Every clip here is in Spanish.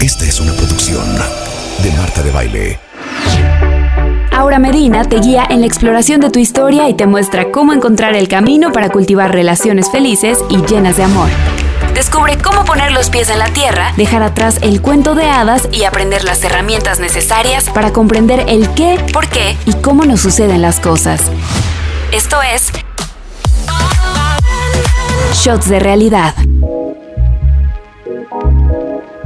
Esta es una producción de Marta de Baile. Aura Medina te guía en la exploración de tu historia y te muestra cómo encontrar el camino para cultivar relaciones felices y llenas de amor. Descubre cómo poner los pies en la tierra, dejar atrás el cuento de hadas y aprender las herramientas necesarias para comprender el qué, por qué y cómo nos suceden las cosas. Esto es Shots de Realidad.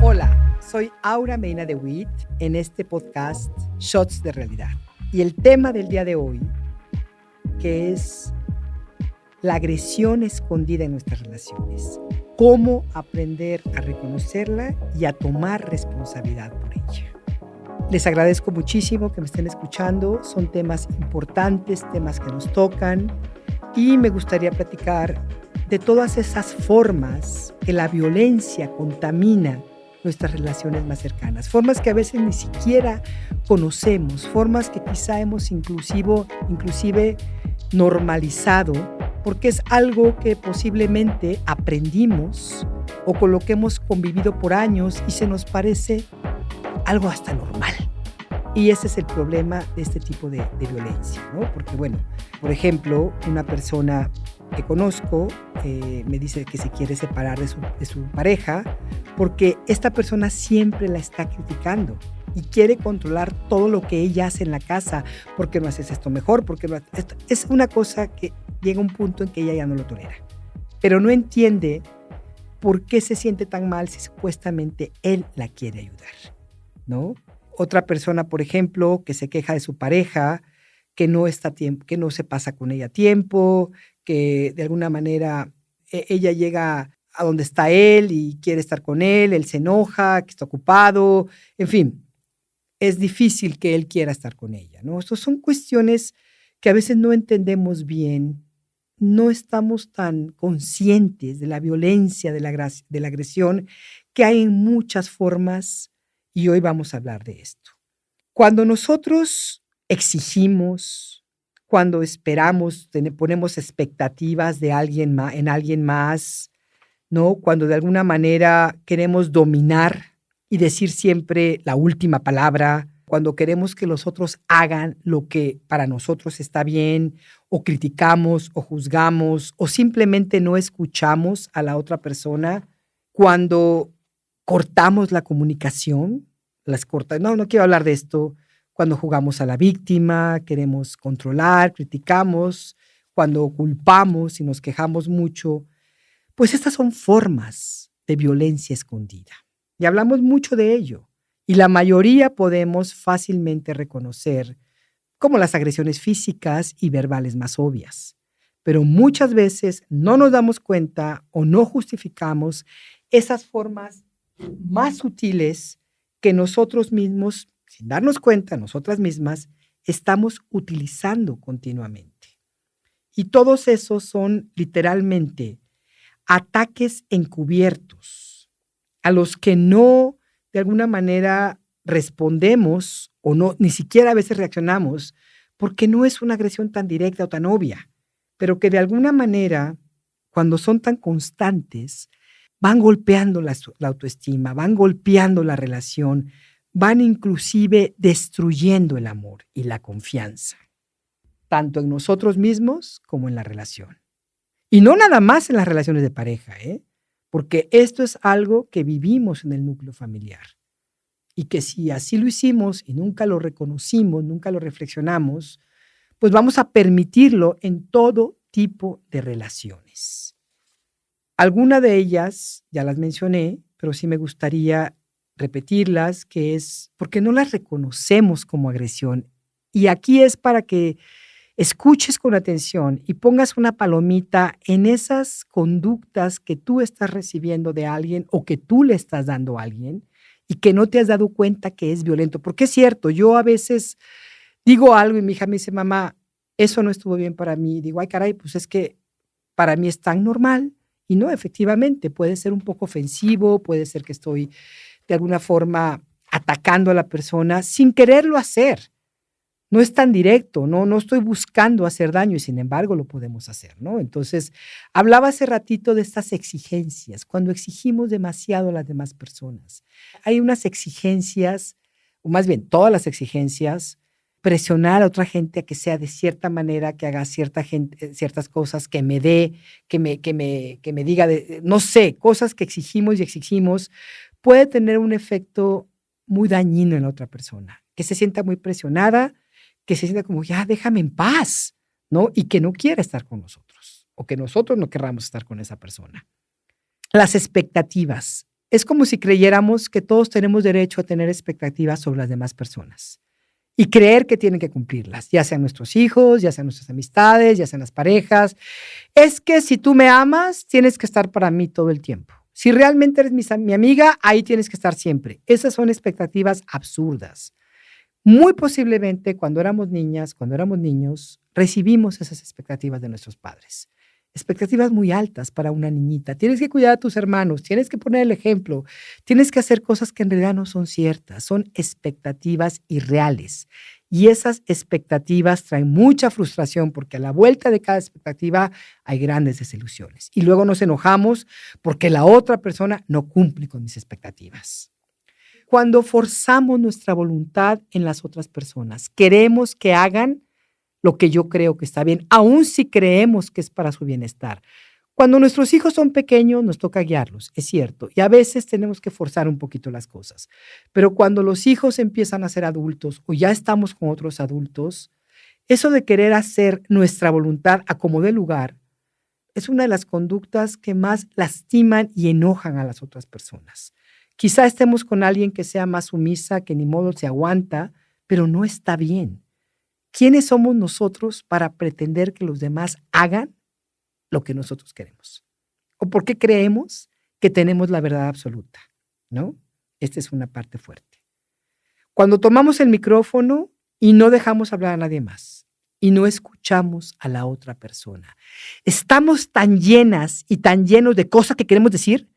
Hola, soy Aura Medina de Witt en este podcast Shots de Realidad. Y el tema del día de hoy, que es la agresión escondida en nuestras relaciones. Cómo aprender a reconocerla y a tomar responsabilidad por ella. Les agradezco muchísimo que me estén escuchando. Son temas importantes, temas que nos tocan. Y me gustaría platicar de todas esas formas que la violencia contamina nuestras relaciones más cercanas. Formas que a veces ni siquiera conocemos. Formas que quizá hemos inclusive normalizado, porque es algo que posiblemente aprendimos o con lo que hemos convivido por años y se nos parece algo hasta normal. Y ese es el problema de este tipo de violencia, ¿no? Porque, bueno, por ejemplo, una persona que conozco me dice que se quiere separar de su pareja porque esta persona siempre la está criticando y quiere controlar todo lo que ella hace en la casa. ¿Por qué no haces esto mejor? ¿Por qué no haces esto? Es una cosa que llega a un punto en que ella ya no lo tolera, pero no entiende por qué se siente tan mal si supuestamente él la quiere ayudar, ¿no? Otra persona, por ejemplo, que se queja de su pareja, que no se pasa con ella tiempo, que de alguna manera ella llega a donde está él y quiere estar con él se enoja, que está ocupado, en fin, es difícil que él quiera estar con ella, ¿no? Estas son cuestiones que a veces no entendemos bien, no estamos tan conscientes de la violencia, de la agresión que hay en muchas formas. Y hoy vamos a hablar de esto. Cuando nosotros exigimos, cuando esperamos, ponemos expectativas de en alguien más, ¿no? Cuando de alguna manera queremos dominar y decir siempre la última palabra, cuando queremos que los otros hagan lo que para nosotros está bien, o criticamos, o juzgamos, o simplemente no escuchamos a la otra persona, cuando cortamos la comunicación, no quiero hablar de esto, cuando jugamos a la víctima, queremos controlar, criticamos, cuando culpamos y nos quejamos mucho, pues estas son formas de violencia escondida. Y hablamos mucho de ello. Y la mayoría podemos fácilmente reconocer como las agresiones físicas y verbales más obvias. Pero muchas veces no nos damos cuenta o no justificamos esas formas más sutiles que nosotros mismos, sin darnos cuenta, nosotras mismas, estamos utilizando continuamente. Y todos esos son literalmente ataques encubiertos a los que no, de alguna manera, respondemos o no, ni siquiera a veces reaccionamos, porque no es una agresión tan directa o tan obvia, pero que de alguna manera, cuando son tan constantes, van golpeando la autoestima, van golpeando la relación, van inclusive destruyendo el amor y la confianza, tanto en nosotros mismos como en la relación. Y no nada más en las relaciones de pareja, porque esto es algo que vivimos en el núcleo familiar y que si así lo hicimos y nunca lo reconocimos, nunca lo reflexionamos, pues vamos a permitirlo en todo tipo de relaciones. Algunas de ellas ya las mencioné, pero sí me gustaría repetirlas, que es porque no las reconocemos como agresión. Y aquí es para que escuches con atención y pongas una palomita en esas conductas que tú estás recibiendo de alguien o que tú le estás dando a alguien y que no te has dado cuenta que es violento. Porque es cierto, yo a veces digo algo y mi hija me dice, mamá, eso no estuvo bien para mí. Y digo, ay caray, pues es que para mí es tan normal. Y no, efectivamente, puede ser un poco ofensivo, puede ser que estoy de alguna forma atacando a la persona sin quererlo hacer. no es tan directo, no estoy buscando hacer daño y sin embargo lo podemos hacer, ¿no? Entonces, hablaba hace ratito de estas exigencias, cuando exigimos demasiado a las demás personas. Hay unas exigencias, o más bien todas las exigencias, presionar a otra gente a que sea de cierta manera, que haga ciertas cosas, que me dé, que me diga, no sé, cosas que exigimos, puede tener un efecto muy dañino en la otra persona, que se sienta muy presionada, que se sienta como, ya déjame en paz, ¿no? Y que no quiera estar con nosotros, o que nosotros no querramos estar con esa persona. Las expectativas. Es como si creyéramos que todos tenemos derecho a tener expectativas sobre las demás personas y creer que tienen que cumplirlas, ya sean nuestros hijos, ya sean nuestras amistades, ya sean las parejas. Es que si tú me amas, tienes que estar para mí todo el tiempo. Si realmente eres mi amiga, ahí tienes que estar siempre. Esas son expectativas absurdas. Muy posiblemente cuando éramos niñas, cuando éramos niños, recibimos esas expectativas de nuestros padres. Expectativas muy altas para una niñita. Tienes que cuidar a tus hermanos, tienes que poner el ejemplo, tienes que hacer cosas que en realidad no son ciertas, son expectativas irreales. Y esas expectativas traen mucha frustración porque a la vuelta de cada expectativa hay grandes desilusiones. Y luego nos enojamos porque la otra persona no cumple con mis expectativas. Cuando forzamos nuestra voluntad en las otras personas, queremos que hagan lo que yo creo que está bien, aun si creemos que es para su bienestar. Cuando nuestros hijos son pequeños, nos toca guiarlos, es cierto, y a veces tenemos que forzar un poquito las cosas. Pero cuando los hijos empiezan a ser adultos o ya estamos con otros adultos, eso de querer hacer nuestra voluntad a como dé lugar es una de las conductas que más lastiman y enojan a las otras personas. Quizá estemos con alguien que sea más sumisa, que ni modo se aguanta, pero no está bien. ¿Quiénes somos nosotros para pretender que los demás hagan lo que nosotros queremos? ¿O por qué creemos que tenemos la verdad absoluta? ¿No? Esta es una parte fuerte. Cuando tomamos el micrófono y no dejamos hablar a nadie más y no escuchamos a la otra persona, estamos tan llenas y tan llenos de cosas que queremos decir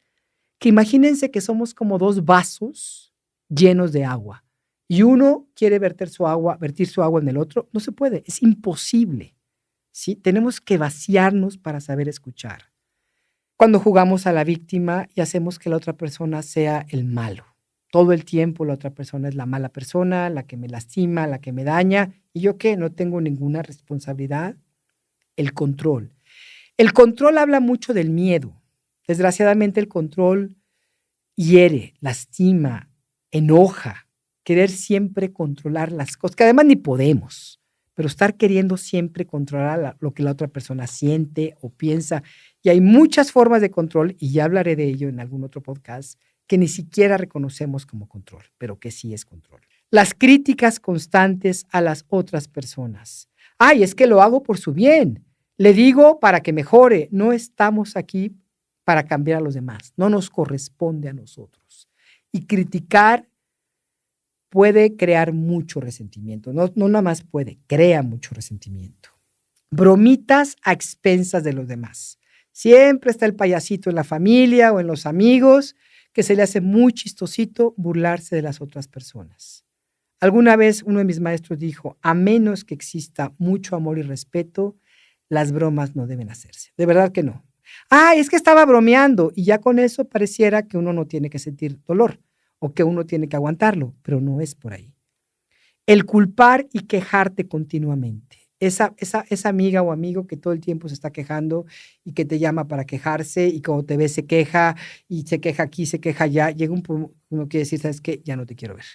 que imagínense que somos como dos vasos llenos de agua y uno quiere vertir su agua en el otro. No se puede, es imposible. ¿Sí? Tenemos que vaciarnos para saber escuchar. Cuando jugamos a la víctima y hacemos que la otra persona sea el malo. Todo el tiempo la otra persona es la mala persona, la que me lastima, la que me daña. ¿Y yo qué? No tengo ninguna responsabilidad. El control. El control habla mucho del miedo. Desgraciadamente el control hiere, lastima, enoja. Querer siempre controlar las cosas, que además ni podemos. Pero estar queriendo siempre controlar lo que la otra persona siente o piensa. Y hay muchas formas de control, y ya hablaré de ello en algún otro podcast, que ni siquiera reconocemos como control, pero que sí es control. Las críticas constantes a las otras personas. Ay, es que lo hago por su bien. Le digo para que mejore. No estamos aquí para cambiar a los demás. No nos corresponde a nosotros. Y criticar puede crear mucho resentimiento. No nada más puede, crea mucho resentimiento. Bromitas a expensas de los demás. Siempre está el payasito en la familia o en los amigos que se le hace muy chistosito burlarse de las otras personas. Alguna vez uno de mis maestros dijo, a menos que exista mucho amor y respeto, las bromas no deben hacerse. De verdad que no. Ah, es que estaba bromeando y ya con eso pareciera que uno no tiene que sentir dolor o que uno tiene que aguantarlo, pero no es por ahí. El culpar y quejarte continuamente. Esa amiga o amigo que todo el tiempo se está quejando y que te llama para quejarse y cuando te ve se queja y se queja aquí, se queja allá, llega un punto uno quiere decir, ¿sabes qué? Ya no te quiero ver,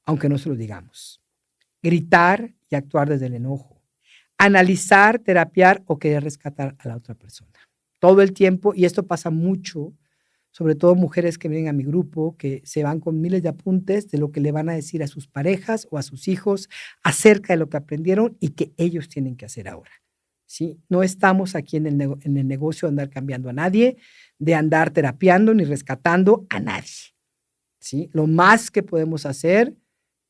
aunque no se lo digamos. Gritar y actuar desde el enojo. Analizar, terapiar o querer rescatar a la otra persona. Todo el tiempo, y esto pasa mucho, sobre todo mujeres que vienen a mi grupo, que se van con miles de apuntes de lo que le van a decir a sus parejas o a sus hijos acerca de lo que aprendieron y que ellos tienen que hacer ahora. ¿Sí? No estamos aquí en el negocio de andar cambiando a nadie, de andar terapiando ni rescatando a nadie. ¿Sí? Lo más que podemos hacer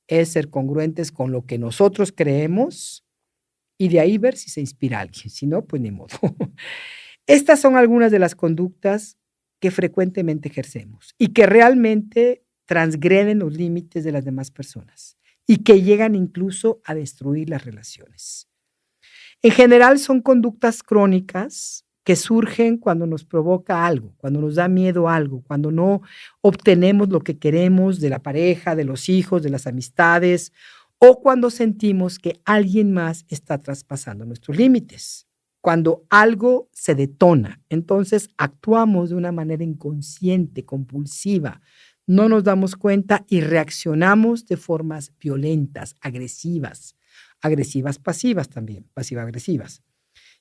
es ser congruentes con lo que nosotros creemos y de ahí ver si se inspira a alguien. Si no, pues ni modo. Estas son algunas de las conductas que frecuentemente ejercemos y que realmente transgreden los límites de las demás personas y que llegan incluso a destruir las relaciones. En general son conductas crónicas que surgen cuando nos provoca algo, cuando nos da miedo algo, cuando no obtenemos lo que queremos de la pareja, de los hijos, de las amistades, o cuando sentimos que alguien más está traspasando nuestros límites. Cuando algo se detona, entonces actuamos de una manera inconsciente, compulsiva, no nos damos cuenta y reaccionamos de formas violentas, agresivas pasivas también, pasivo-agresivas.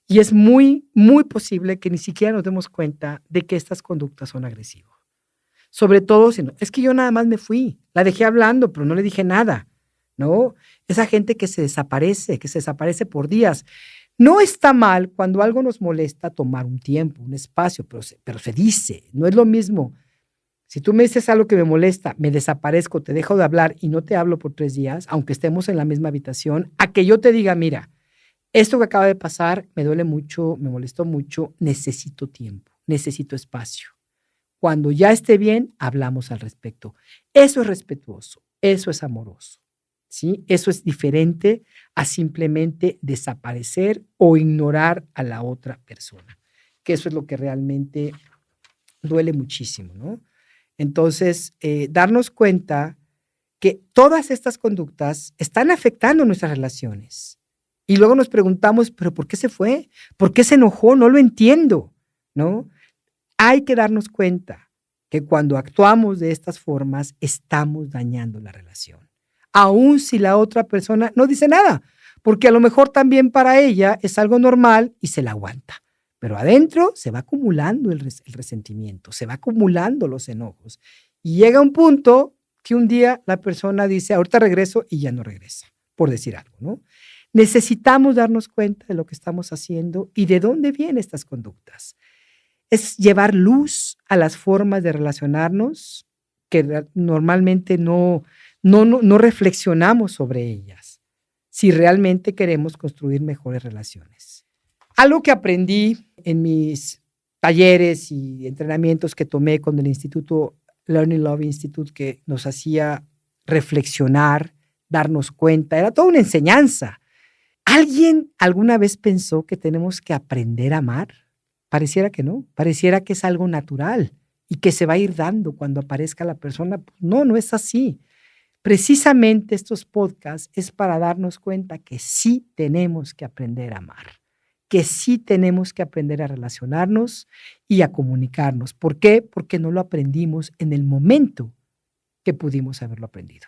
Y es muy, muy posible que ni siquiera nos demos cuenta de que estas conductas son agresivas. Sobre todo si no, es que yo nada más me fui, la dejé hablando, pero no le dije nada, ¿no? Esa gente que se desaparece por días. No está mal cuando algo nos molesta tomar un tiempo, un espacio, pero se dice, no es lo mismo. Si tú me dices algo que me molesta, me desaparezco, te dejo de hablar y no te hablo por 3 días, aunque estemos en la misma habitación, a que yo te diga, mira, esto que acaba de pasar me duele mucho, me molestó mucho, necesito tiempo, necesito espacio. Cuando ya esté bien, hablamos al respecto. Eso es respetuoso, eso es amoroso, ¿sí? Eso es diferente a simplemente desaparecer o ignorar a la otra persona, que eso es lo que realmente duele muchísimo, ¿no? Entonces, darnos cuenta que todas estas conductas están afectando nuestras relaciones. Y luego nos preguntamos, ¿pero por qué se fue? ¿Por qué se enojó? No lo entiendo, ¿no? Hay que darnos cuenta que cuando actuamos de estas formas, estamos dañando la relación. Aun si la otra persona no dice nada, porque a lo mejor también para ella es algo normal y se la aguanta. Pero adentro se va acumulando el resentimiento, se va acumulando los enojos. Y llega un punto que un día la persona dice, ahorita regreso y ya no regresa, por decir algo, ¿no? Necesitamos darnos cuenta de lo que estamos haciendo y de dónde vienen estas conductas. Es llevar luz a las formas de relacionarnos que normalmente no reflexionamos sobre ellas, si realmente queremos construir mejores relaciones. Algo que aprendí en mis talleres y entrenamientos que tomé con el Instituto Learning Love Institute, que nos hacía reflexionar, darnos cuenta, era toda una enseñanza. ¿Alguien alguna vez pensó que tenemos que aprender a amar? Pareciera que no, pareciera que es algo natural y que se va a ir dando cuando aparezca la persona. No, no es así. Precisamente estos podcasts es para darnos cuenta que sí tenemos que aprender a amar, que sí tenemos que aprender a relacionarnos y a comunicarnos. ¿Por qué? Porque no lo aprendimos en el momento que pudimos haberlo aprendido.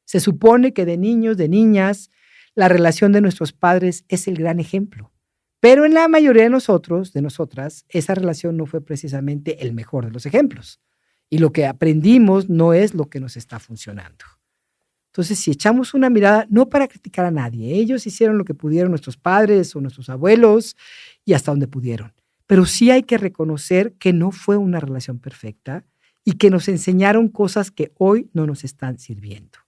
Se supone que de niños, de niñas, la relación de nuestros padres es el gran ejemplo. Pero en la mayoría de nosotros, de nosotras, esa relación no fue precisamente el mejor de los ejemplos. Y lo que aprendimos no es lo que nos está funcionando. Entonces, si echamos una mirada, no para criticar a nadie, ellos hicieron lo que pudieron, nuestros padres o nuestros abuelos, y hasta donde pudieron. Pero sí hay que reconocer que no fue una relación perfecta y que nos enseñaron cosas que hoy no nos están sirviendo.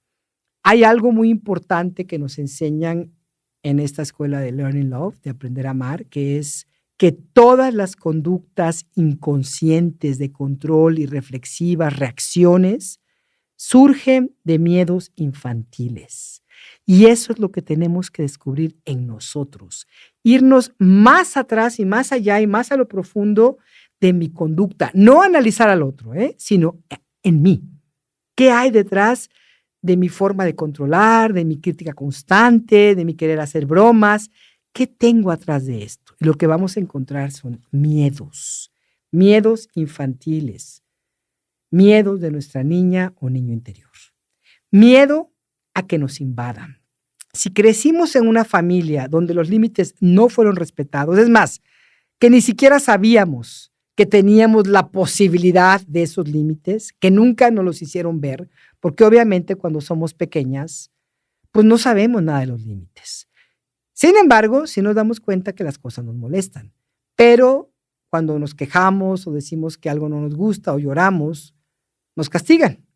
Hay algo muy importante que nos enseñan en esta escuela de Learning Love, de aprender a amar, que es que todas las conductas inconscientes de control y reflexivas, reacciones, surgen de miedos infantiles. Y eso es lo que tenemos que descubrir en nosotros. Irnos más atrás y más allá y más a lo profundo de mi conducta. No analizar al otro, sino en mí. ¿Qué hay detrás de mi forma de controlar, de mi crítica constante, de mi querer hacer bromas? ¿Qué tengo atrás de esto? Y lo que vamos a encontrar son miedos infantiles, miedos de nuestra niña o niño interior. Miedo a que nos invadan. Si crecimos en una familia donde los límites no fueron respetados, es más, que ni siquiera sabíamos que teníamos la posibilidad de esos límites, que nunca nos los hicieron ver, porque obviamente cuando somos pequeñas, pues no sabemos nada de los límites. Sin embargo, sí nos damos cuenta que las cosas nos molestan, pero cuando nos quejamos o decimos que algo no nos gusta o lloramos, nos castigan.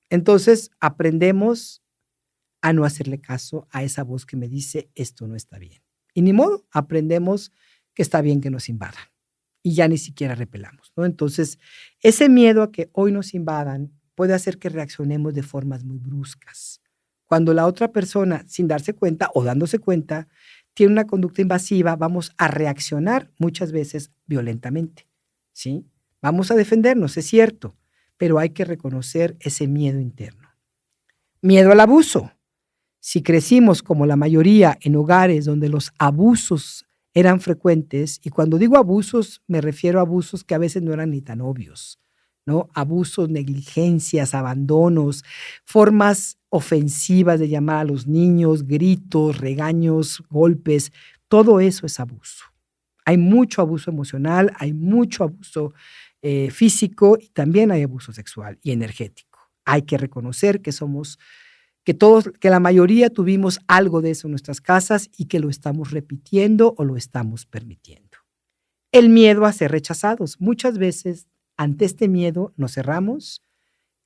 Entonces aprendemos a no hacerle caso a esa voz que me dice esto no está bien. Y ni modo, aprendemos que está bien que nos invadan y ya ni siquiera repelamos, ¿no? Entonces, ese miedo a que hoy nos invadan puede hacer que reaccionemos de formas muy bruscas Cuando la otra persona, sin darse cuenta o dándose cuenta, tiene una conducta invasiva, vamos a reaccionar muchas veces violentamente, ¿sí? Vamos a defendernos, es cierto, pero hay que reconocer ese miedo interno. Miedo al abuso. Si crecimos como la mayoría en hogares donde los abusos eran frecuentes, y cuando digo abusos me refiero a abusos que a veces no eran ni tan obvios, ¿no? Abusos, negligencias, abandonos, formas ofensivas de llamar a los niños, gritos, regaños, golpes, todo eso es abuso. Hay mucho abuso emocional, hay mucho abuso físico y también hay abuso sexual y energético. Hay que reconocer que la mayoría tuvimos algo de eso en nuestras casas y que lo estamos repitiendo o lo estamos permitiendo. El miedo a ser rechazados. Muchas veces ante este miedo nos cerramos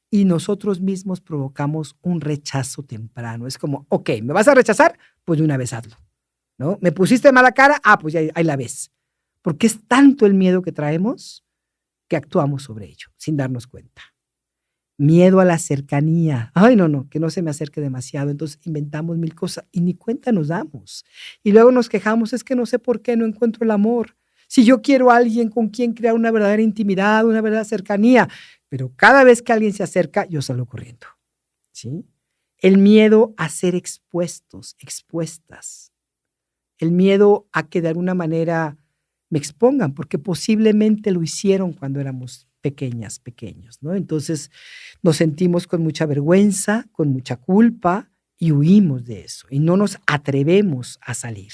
y nosotros mismos provocamos un rechazo temprano. Es como, ok, ¿me vas a rechazar? Pues de una vez hazlo, ¿no? ¿Me pusiste mala cara? Pues ya ahí la ves. Porque es tanto el miedo que traemos que actuamos sobre ello sin darnos cuenta. Miedo a la cercanía. Ay, no, que no se me acerque demasiado. Entonces inventamos mil cosas y ni cuenta nos damos. Y luego nos quejamos, es que no sé por qué no encuentro el amor. Si yo quiero a alguien con quien crear una verdadera intimidad, una verdadera cercanía, pero cada vez que alguien se acerca, yo salgo corriendo, ¿sí? El miedo a ser expuestas. El miedo a que de alguna manera me expongan, porque posiblemente lo hicieron cuando éramos pequeños, ¿no? Entonces nos sentimos con mucha vergüenza, con mucha culpa y huimos de eso y no nos atrevemos a salir.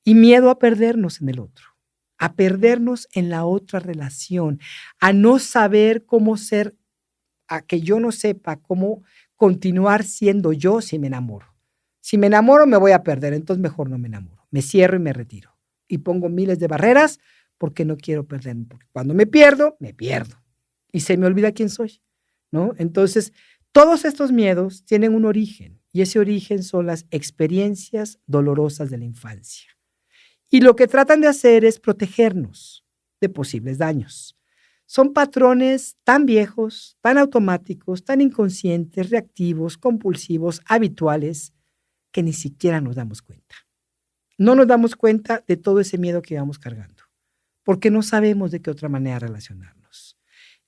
Y miedo a perdernos en el otro, a perdernos en la otra relación, a no saber cómo ser, a que yo no sepa cómo continuar siendo yo si me enamoro. Si me enamoro me voy a perder, entonces mejor no me enamoro. Me cierro y me retiro. Y pongo miles de barreras porque no quiero perderme. Porque cuando me pierdo y se me olvida quién soy, ¿no? Entonces, todos estos miedos tienen un origen y ese origen son las experiencias dolorosas de la infancia. Y lo que tratan de hacer es protegernos de posibles daños. Son patrones tan viejos, tan automáticos, tan inconscientes, reactivos, compulsivos, habituales, que ni siquiera nos damos cuenta. No nos damos cuenta de todo ese miedo que vamos cargando, porque no sabemos de qué otra manera relacionarnos.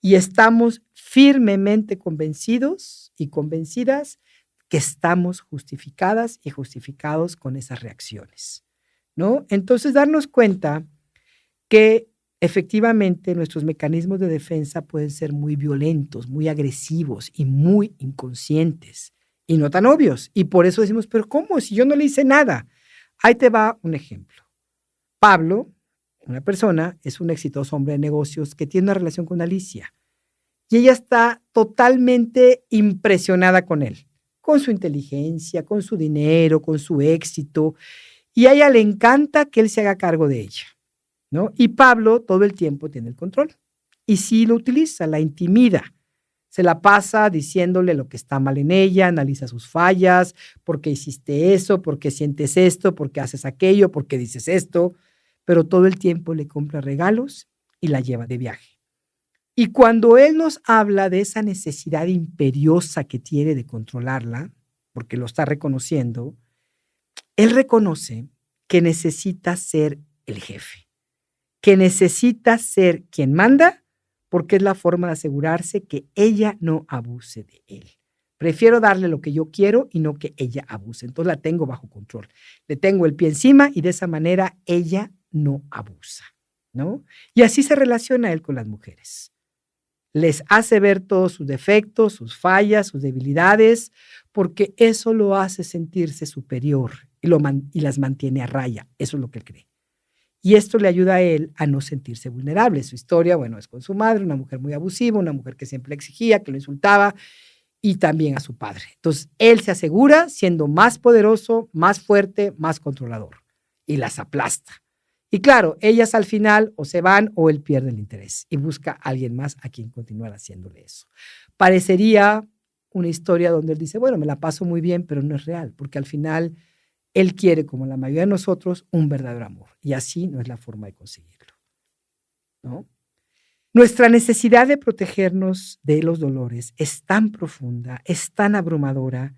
Y estamos firmemente convencidos y convencidas que estamos justificadas y justificados con esas reacciones, ¿no? Entonces, darnos cuenta que efectivamente nuestros mecanismos de defensa pueden ser muy violentos, muy agresivos y muy inconscientes y no tan obvios. Y por eso decimos, ¿pero cómo? Si yo no le hice nada. Ahí te va un ejemplo. Pablo, una persona, es un exitoso hombre de negocios que tiene una relación con Alicia y ella está totalmente impresionada con él, con su inteligencia, con su dinero, con su éxito, y a ella le encanta que él se haga cargo de ella, ¿no? Y Pablo todo el tiempo tiene el control y sí lo utiliza, la intimida. Se la pasa diciéndole lo que está mal en ella, analiza sus fallas, por qué hiciste eso, por qué sientes esto, por qué haces aquello, por qué dices esto, pero todo el tiempo le compra regalos y la lleva de viaje. Y cuando él nos habla de esa necesidad imperiosa que tiene de controlarla, porque lo está reconociendo, él reconoce que necesita ser el jefe, que necesita ser quien manda, porque es la forma de asegurarse que ella no abuse de él. Prefiero darle lo que yo quiero y no que ella abuse. Entonces la tengo bajo control. Le tengo el pie encima y de esa manera ella no abusa, ¿no? Y así se relaciona él con las mujeres. Les hace ver todos sus defectos, sus fallas, sus debilidades, porque eso lo hace sentirse superior y las mantiene a raya. Eso es lo que él cree. Y esto le ayuda a él a no sentirse vulnerable. Su historia, bueno, es con su madre, una mujer muy abusiva, una mujer que siempre le exigía, que lo insultaba, y también a su padre. Entonces, él se asegura siendo más poderoso, más fuerte, más controlador, y las aplasta. Y claro, ellas al final o se van o él pierde el interés y busca a alguien más a quien continuar haciéndole eso. Parecería una historia donde él dice, bueno, me la paso muy bien, pero no es real, porque al final él quiere, como la mayoría de nosotros, un verdadero amor. Y así no es la forma de conseguirlo, ¿no? Nuestra necesidad de protegernos de los dolores es tan profunda, es tan abrumadora,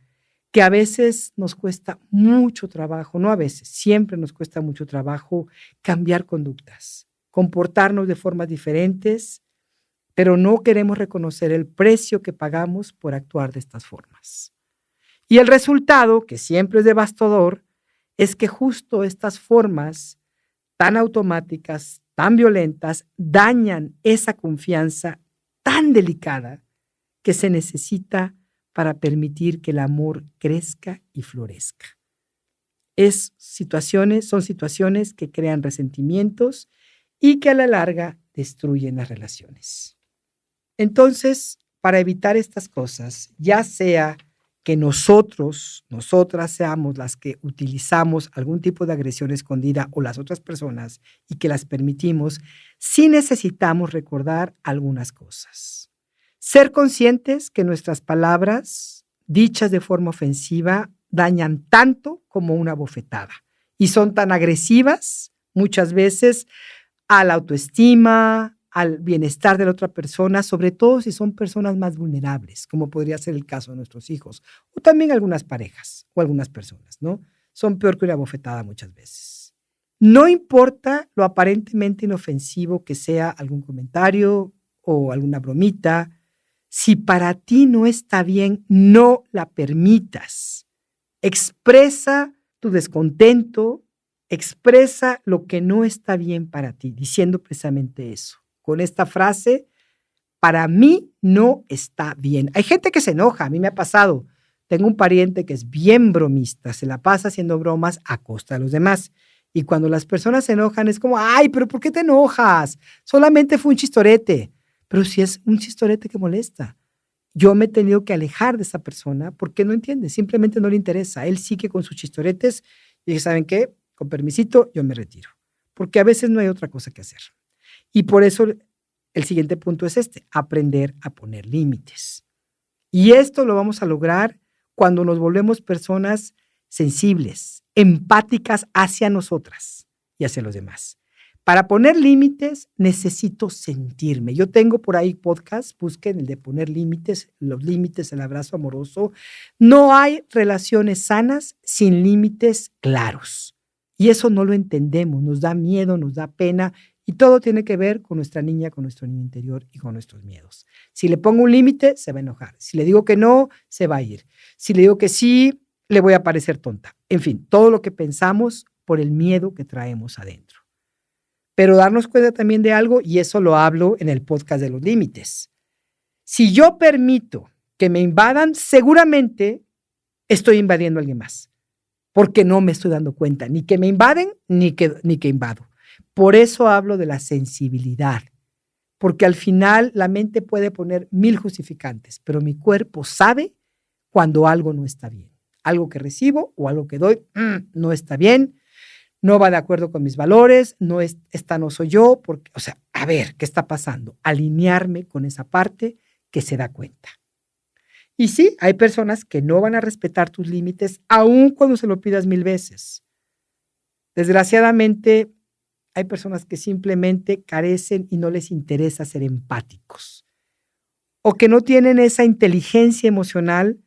que a veces nos cuesta mucho trabajo, no a veces, siempre nos cuesta mucho trabajo cambiar conductas, comportarnos de formas diferentes, pero no queremos reconocer el precio que pagamos por actuar de estas formas. Y el resultado, que siempre es devastador, es que justo estas formas tan automáticas, tan violentas, dañan esa confianza tan delicada que se necesita para permitir que el amor crezca y florezca. Son situaciones que crean resentimientos y que a la larga destruyen las relaciones. Entonces, para evitar estas cosas, ya sea que nosotras seamos las que utilizamos algún tipo de agresión escondida o las otras personas y que las permitimos, sí necesitamos recordar algunas cosas. Ser conscientes que nuestras palabras, dichas de forma ofensiva, dañan tanto como una bofetada y son tan agresivas muchas veces a la autoestima, al bienestar de la otra persona, sobre todo si son personas más vulnerables, como podría ser el caso de nuestros hijos, o también algunas parejas o algunas personas, ¿no? Son peor que una bofetada muchas veces. No importa lo aparentemente inofensivo que sea algún comentario o alguna bromita, si para ti no está bien, no la permitas. Expresa tu descontento, expresa lo que no está bien para ti, diciendo precisamente eso. Con esta frase, para mí no está bien. Hay gente que se enoja, a mí me ha pasado. Tengo un pariente que es bien bromista, se la pasa haciendo bromas a costa de los demás. Y cuando las personas se enojan es como, ay, pero ¿por qué te enojas? Solamente fue un chistorete. Pero si es un chistorete que molesta. Yo me he tenido que alejar de esa persona porque no entiende, simplemente no le interesa. Él sigue con sus chistoretes y dije, ¿saben qué? Con permisito, yo me retiro. Porque a veces no hay otra cosa que hacer. Y por eso el siguiente punto es aprender a poner límites. Y esto lo vamos a lograr cuando nos volvemos personas sensibles, empáticas hacia nosotras y hacia los demás. Para poner límites necesito sentirme. Yo tengo por ahí podcast, busquen el de poner límites, los límites, el abrazo amoroso. No hay relaciones sanas sin límites claros. Y eso no lo entendemos, nos da miedo, nos da pena. Y todo tiene que ver con nuestra niña, con nuestro niño interior y con nuestros miedos. Si le pongo un límite, se va a enojar. Si le digo que no, se va a ir. Si le digo que sí, le voy a parecer tonta. En fin, todo lo que pensamos por el miedo que traemos adentro. Pero darnos cuenta también de algo, y eso lo hablo en el podcast de los límites. Si yo permito que me invadan, seguramente estoy invadiendo a alguien más. Porque no me estoy dando cuenta, ni que me invaden, ni que invado. Por eso hablo de la sensibilidad, porque al final la mente puede poner 1000 justificantes, pero mi cuerpo sabe cuando algo no está bien. Algo que recibo o algo que doy no está bien, no va de acuerdo con mis valores, esta no soy yo, porque, a ver, ¿qué está pasando? Alinearme con esa parte que se da cuenta. Y sí, hay personas que no van a respetar tus límites, aun cuando se lo pidas 1000 veces. Desgraciadamente, hay personas que simplemente carecen y no les interesa ser empáticos o que no tienen esa inteligencia emocional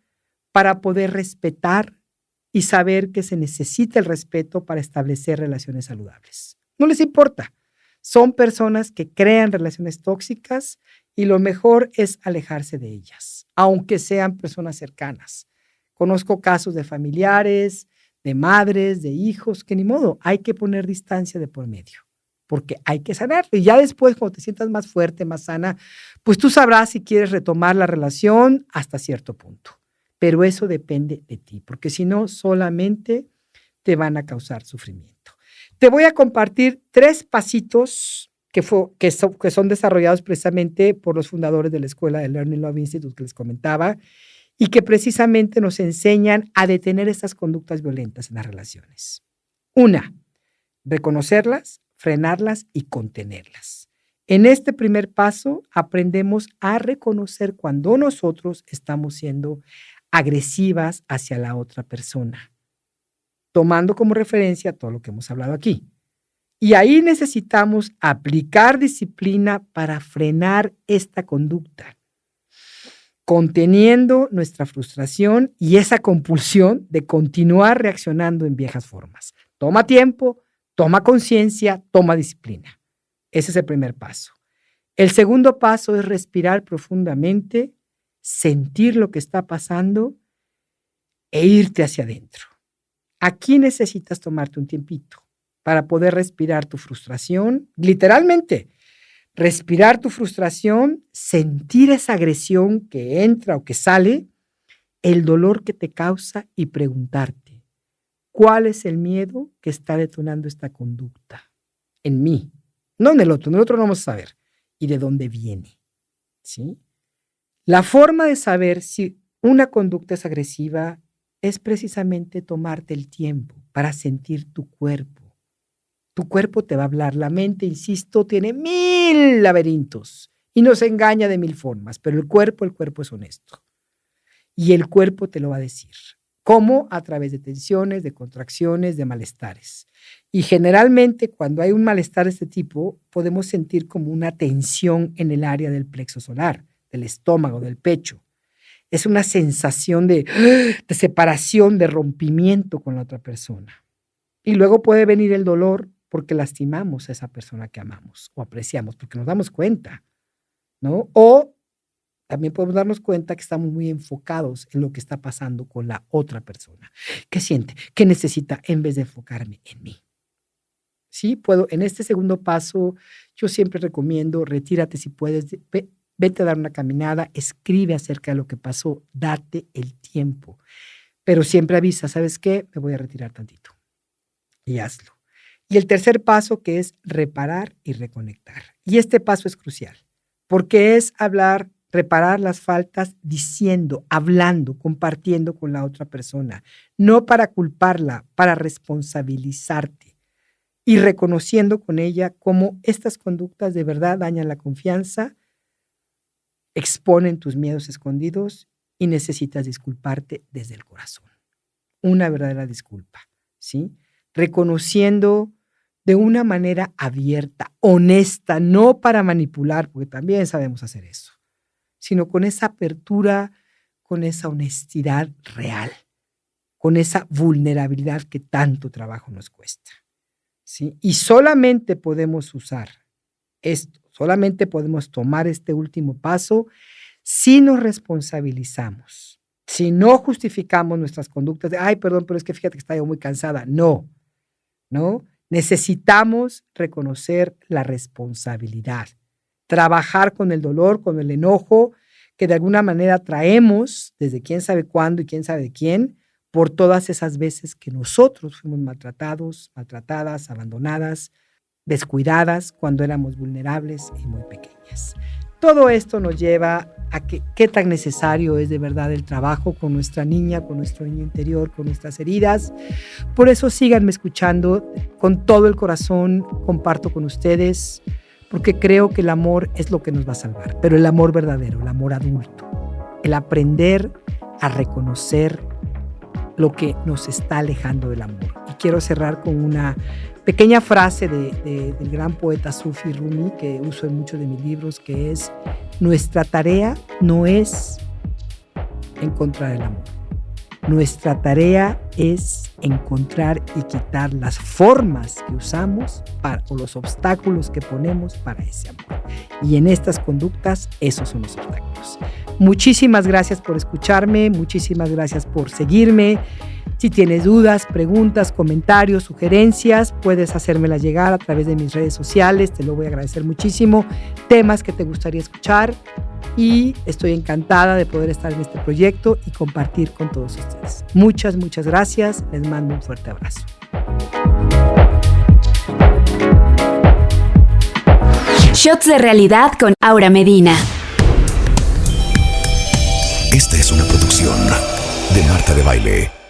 para poder respetar y saber que se necesita el respeto para establecer relaciones saludables. No les importa. Son personas que crean relaciones tóxicas y lo mejor es alejarse de ellas, aunque sean personas cercanas. Conozco casos de familiares, de madres, de hijos, que ni modo, hay que poner distancia de por medio, porque hay que sanarlo. Y ya después, cuando te sientas más fuerte, más sana, pues tú sabrás si quieres retomar la relación hasta cierto punto. Pero eso depende de ti, porque si no, solamente te van a causar sufrimiento. Te voy a compartir 3 pasitos que son desarrollados precisamente por los fundadores de la escuela de Learning Love Institute que les comentaba, y que precisamente nos enseñan a detener estas conductas violentas en las relaciones. 1, reconocerlas, frenarlas y contenerlas. En este primer paso aprendemos a reconocer cuando nosotros estamos siendo agresivas hacia la otra persona, tomando como referencia todo lo que hemos hablado aquí. Y ahí necesitamos aplicar disciplina para frenar esta conducta. conteniendo nuestra frustración y esa compulsión de continuar reaccionando en viejas formas. Toma tiempo, toma conciencia, toma disciplina. Ese es el primer paso. El segundo paso es respirar profundamente, sentir lo que está pasando e irte hacia adentro. Aquí necesitas tomarte un tiempito para poder respirar tu frustración, literalmente. Respirar tu frustración, sentir esa agresión que entra o que sale, el dolor que te causa y preguntarte, ¿cuál es el miedo que está detonando esta conducta? En mí, no en el otro no vamos a saber. ¿Y de dónde viene? ¿Sí? La forma de saber si una conducta es agresiva es precisamente tomarte el tiempo para sentir tu cuerpo. Tu cuerpo te va a hablar. La mente, insisto, tiene 1000 laberintos y nos engaña de 1000 formas, pero el cuerpo es honesto. Y el cuerpo te lo va a decir. ¿Cómo? A través de tensiones, de contracciones, de malestares. Y generalmente cuando hay un malestar de este tipo, podemos sentir como una tensión en el área del plexo solar, del estómago, del pecho. Es una sensación de separación, de rompimiento con la otra persona. Y luego puede venir el dolor porque lastimamos a esa persona que amamos o apreciamos, porque nos damos cuenta, ¿no? O también podemos darnos cuenta que estamos muy enfocados en lo que está pasando con la otra persona. ¿Qué siente? ¿Qué necesita? En vez de enfocarme en mí. Sí, puedo. En este segundo paso, yo siempre recomiendo, retírate si puedes, vete a dar una caminada, escribe acerca de lo que pasó, date el tiempo. Pero siempre avisa, ¿sabes qué? Me voy a retirar tantito. Y hazlo. Y el tercer paso, que es reparar y reconectar. Y este paso es crucial, porque es hablar, reparar las faltas diciendo, hablando, compartiendo con la otra persona. No para culparla, para responsabilizarte. Y reconociendo con ella cómo estas conductas de verdad dañan la confianza, exponen tus miedos escondidos y necesitas disculparte desde el corazón. Una verdadera disculpa, ¿sí? Reconociendo de una manera abierta, honesta, no para manipular, porque también sabemos hacer eso, sino con esa apertura, con esa honestidad real, con esa vulnerabilidad que tanto trabajo nos cuesta, ¿sí? Y solamente podemos usar esto, solamente podemos tomar este último paso si nos responsabilizamos, si no justificamos nuestras conductas de, ay, perdón, pero es que fíjate que estaba yo muy cansada. No. Necesitamos reconocer la responsabilidad, trabajar con el dolor, con el enojo que de alguna manera traemos desde quién sabe cuándo y quién sabe de quién, por todas esas veces que nosotros fuimos maltratados, maltratadas, abandonadas, descuidadas cuando éramos vulnerables y muy pequeñas. Todo esto nos lleva a que qué tan necesario es de verdad el trabajo con nuestra niña, con nuestro niño interior, con nuestras heridas. Por eso síganme escuchando con todo el corazón, comparto con ustedes, porque creo que el amor es lo que nos va a salvar, pero el amor verdadero, el amor adulto, el aprender a reconocer lo que nos está alejando del amor. Y quiero cerrar con una pequeña frase del gran poeta Sufi Rumi, que uso en muchos de mis libros, que es: nuestra tarea no es encontrar el amor. Nuestra tarea es encontrar y quitar las formas que usamos o los obstáculos que ponemos para ese amor. Y en estas conductas, esos son los obstáculos. Muchísimas gracias por escucharme, muchísimas gracias por seguirme. Si tienes dudas, preguntas, comentarios, sugerencias, puedes hacérmelas llegar a través de mis redes sociales. Te lo voy a agradecer muchísimo. Temas que te gustaría escuchar. Y estoy encantada de poder estar en este proyecto y compartir con todos ustedes. Muchas, muchas gracias. Les mando un fuerte abrazo. Shots de realidad con Aura Medina. Esta es una producción de Marta de Baile.